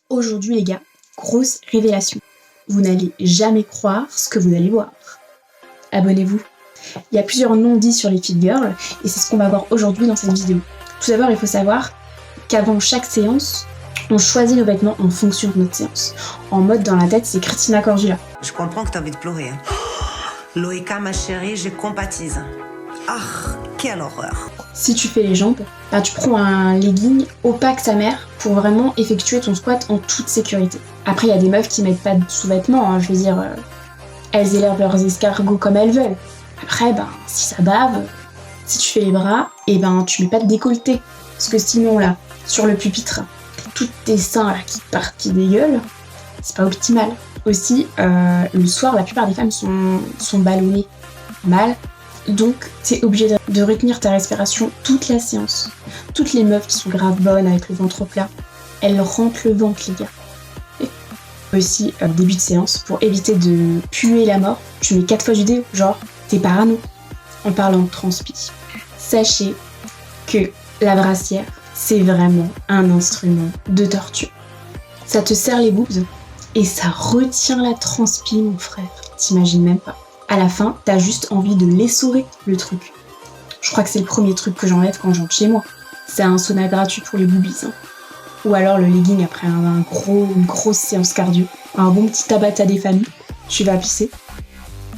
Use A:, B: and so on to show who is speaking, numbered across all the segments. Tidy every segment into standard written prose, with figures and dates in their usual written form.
A: Aujourd'hui les gars, grosse révélation. Vous n'allez jamais croire ce que vous allez voir. Abonnez-vous. Il y a plusieurs non-dits sur les fit girls et c'est ce qu'on va voir aujourd'hui dans cette vidéo. Tout d'abord, il faut savoir qu'avant chaque séance, on choisit nos vêtements en fonction de notre séance. En mode dans la tête, c'est Christina Cordula.
B: Je comprends que t'as envie de pleurer. Hein. Loïka, ma chérie, je compatise. Ah, quelle horreur.
A: Si tu fais les jambes, tu prends un legging opaque sa mère pour vraiment effectuer ton squat en toute sécurité. Après, il y a des meufs qui mettent pas de sous-vêtements, hein, je veux dire, elles élèvent leurs escargots comme elles veulent. Après, si ça bave, si tu fais les bras, tu mets pas de décolleté. Parce que sinon, là, sur le pupitre, tous tes seins là, qui dégueulent, c'est pas optimal. Aussi, le soir, la plupart des femmes sont ballonnées mal. Donc, t'es obligé de retenir ta respiration toute la séance. Toutes les meufs qui sont grave bonnes avec le ventre plat, elles rentrent le ventre, les gars. Et aussi, début de séance, pour éviter de puer la mort, tu mets 4 fois du dé, genre, t'es parano. En parlant de transpi, sachez que la brassière, c'est vraiment un instrument de torture. Ça te serre les boobs et ça retient la transpi, mon frère. T'imagines même pas. À la fin, t'as juste envie de l'essorer, le truc. Je crois que c'est le premier truc que j'enlève quand j'entre chez moi. C'est un sauna gratuit pour les boobies. Hein. Ou alors le legging après une grosse séance cardio. Un bon petit tabata des familles. Tu vas pisser.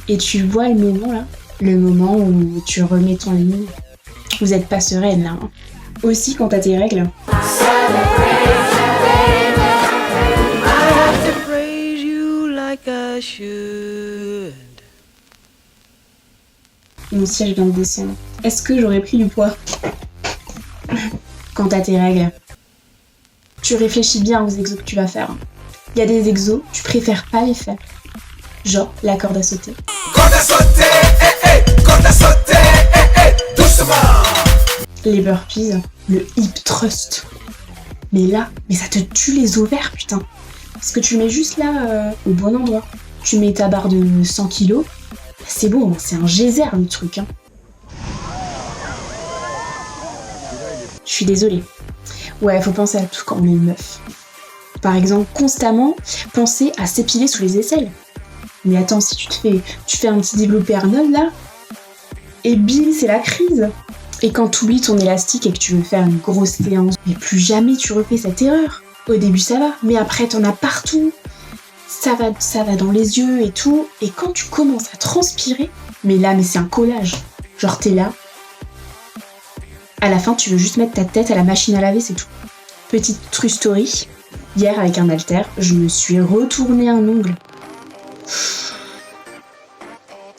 A: Et tu vois le moment là. Le moment où tu remets ton legging. Vous êtes pas sereine là. Hein. Aussi quand t'as tes règles. Mon siège vient de descendre. Est-ce que j'aurais pris du poids? Quand t'as tes règles, tu réfléchis bien aux exos que tu vas faire. Il y a des exos, tu préfères pas les faire. Genre la corde à sauter.
C: Corde à sauter, corde à sauter, doucement.
A: Les burpees, le hip thrust. Mais ça te tue les ovaires, putain. Parce que tu le mets juste là, au bon endroit. Tu mets ta barre de 100 kilos. C'est bon, c'est un geyser le truc. Hein. Je suis désolée. Ouais, faut penser à tout quand on est une meuf. Par exemple, constamment penser à s'épiler sous les aisselles. Mais attends, si tu fais un petit développé Arnold là, et bim, c'est la crise. Et quand tu oublies ton élastique et que tu veux faire une grosse séance, mais plus jamais tu refais cette erreur. Au début ça va, mais après t'en as partout. Ça va dans les yeux et tout. Et quand tu commences à transpirer, mais c'est un collage. Genre t'es là. À la fin, tu veux juste mettre ta tête à la machine à laver, c'est tout. Petite true story. Hier, avec un haltère, je me suis retourné un ongle.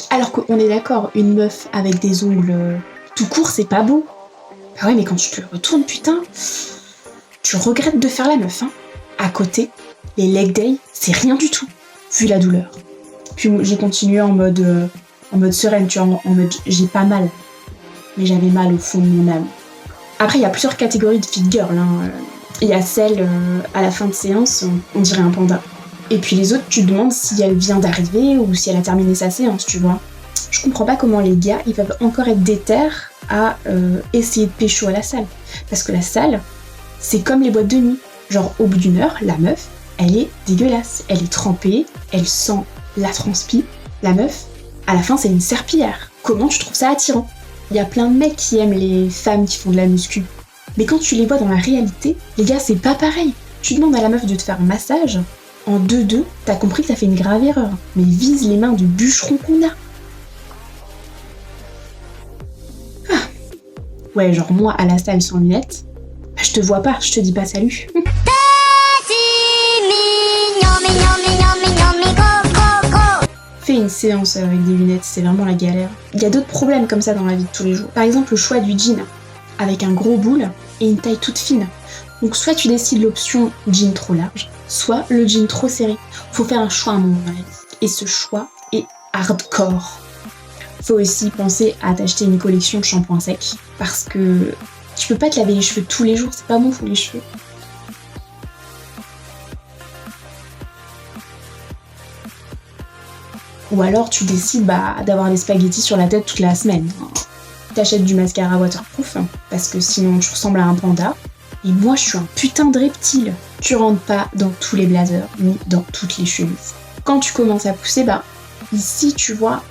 A: Alors qu'on est d'accord, une meuf avec des ongles tout courts, c'est pas beau. Bah ouais, mais quand tu te le retournes, putain, tu regrettes de faire la meuf, hein. À côté, les leg day, c'est rien du tout, vu la douleur. Puis j'ai continué en mode sereine, tu vois, en mode j'ai pas mal. Mais j'avais mal au fond de mon âme. Après, il y a plusieurs catégories de fit girl. Hein. Il y a celle, à la fin de séance, on dirait un panda. Et puis les autres, tu te demandes si elle vient d'arriver ou si elle a terminé sa séance, tu vois. Je comprends pas comment les gars, ils peuvent encore être déter à essayer de pécho à la salle. Parce que la salle, c'est comme les boîtes de nuit. Genre, au bout d'une heure, la meuf, elle est dégueulasse. Elle est trempée, elle sent la transpi. La meuf, à la fin, c'est une serpillière. Comment tu trouves ça attirant? Il y a plein de mecs qui aiment les femmes qui font de la muscu. Mais quand tu les vois dans la réalité, les gars, c'est pas pareil. Tu demandes à la meuf de te faire un massage, en 2-2, t'as compris que t'as fait une grave erreur. Mais vise les mains du bûcheron qu'on a. Ah. Ouais, genre moi, à la salle sans lunettes, je te vois pas, je te dis pas salut. Fais une séance avec des lunettes, c'est vraiment la galère. Il y a d'autres problèmes comme ça dans la vie de tous les jours. Par exemple, le choix du jean, avec un gros boule et une taille toute fine. Donc soit tu décides l'option jean trop large, soit le jean trop serré. Faut faire un choix à un moment dans la vie. Et ce choix est hardcore. Faut aussi penser à t'acheter une collection de shampoings secs. Parce que tu peux pas te laver les cheveux tous les jours, c'est pas bon pour les cheveux. Ou alors tu décides d'avoir des spaghettis sur la tête toute la semaine. T'achètes du mascara waterproof, parce que sinon tu ressembles à un panda. Et moi je suis un putain de reptile. tu rentres pas dans tous les blazers, ni dans toutes les chemises. Quand tu commences à pousser, ici, tu vois,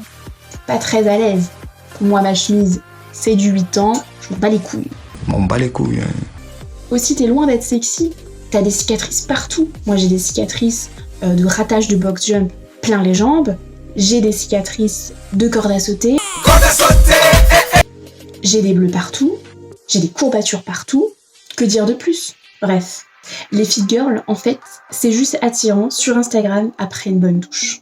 A: t'es pas très à l'aise. Moi, ma chemise, c'est du 8 ans, je m'en bats les couilles.
C: M'en bats les couilles.
A: Aussi, t'es loin d'être sexy, t'as des cicatrices partout. Moi, j'ai des cicatrices de ratage de box jump plein les jambes, j'ai des cicatrices de corde à sauter, j'ai des bleus partout, j'ai des courbatures partout, que dire de plus? Bref, les fit girls, en fait, c'est juste attirant sur Instagram après une bonne douche.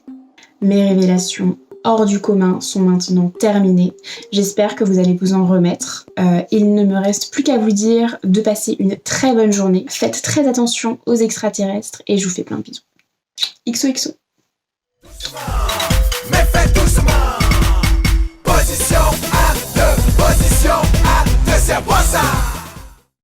A: Mes révélations hors du commun sont maintenant terminées. J'espère que vous allez vous en remettre. Il ne me reste plus qu'à vous dire de passer une très bonne journée. Faites très attention aux extraterrestres et je vous fais plein de bisous. XOXO.
C: Mais fais doucement. Position à deux, c'est bon ça.